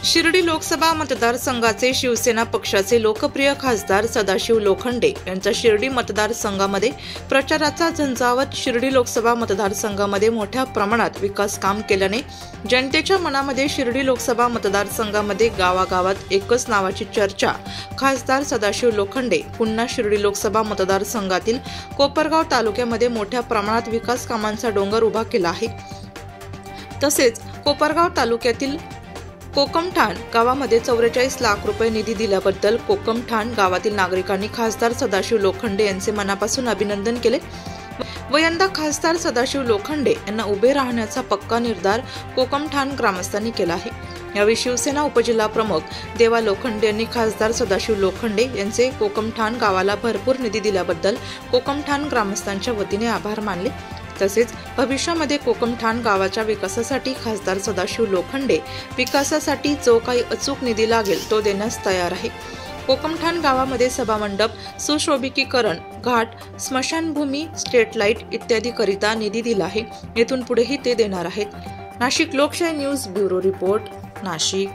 शिर्डी लोकसभा मतदारसंघाचे शिवसेना पक्षाचे लोकप्रिय खासदार सदाशिव लोखंडे यांचा शिर्डी मतदारसंघामध्ये प्रचाराचा झंझावत. शिर्डी लोकसभा मतदारसंघामध्ये मोठ्या प्रमाणात विकास काम केल्याने जनतेच्या मनामध्ये शिर्डी लोकसभा मतदारसंघामध्ये गावागावात एकच नावाची चर्चा. खासदार सदाशिव लोखंडे पुन्हा शिर्डी लोकसभा मतदारसंघातील कोपरगाव तालुक्यामध्ये मोठ्या प्रमाणात विकास कामांचा डोंगर उभा केला आहे. तसेच कोपरगाव तालुक्यातील कोकमठाण गावामध्ये 44 लाख रुपये निधी दिल्याबद्दल कोकमठाण गावातील नागरिकांनी खासदार सदाशिव लोखंडे यांचे मनापासून अभिनंदन केले व यंदा खासदार सदाशिव लोखंडे यांना उभे राहण्याचा पक्का निर्धार कोकमठाण ग्रामस्थांनी केला आहे. यावेळी शिवसेना उपजिल्हा प्रमुख देवा लोखंडे यांनी खासदार सदाशिव लोखंडे यांचे कोकमठाण गावाला भरपूर निधी दिल्याबद्दल कोकमठाण ग्रामस्थांच्या वतीने आभार मानले. तसेच भविष्यामध्ये कोकमठाण गावाच्या विकासासाठी खासदार सदाशिव लोखंडे विकासासाठी जो काही अचूक निधी लागेल तो देण्यास तयार आहे. कोकमठाण गावामध्ये सभामंडप, सुशोभीकरण, घाट, स्मशानभूमी, स्ट्रीट लाईट इत्यादी करिता निधी दिला आहे. येथून पुढेही ते देणार आहेत. नाशिक लोकशाही न्यूज ब्युरो रिपोर्ट, नाशिक.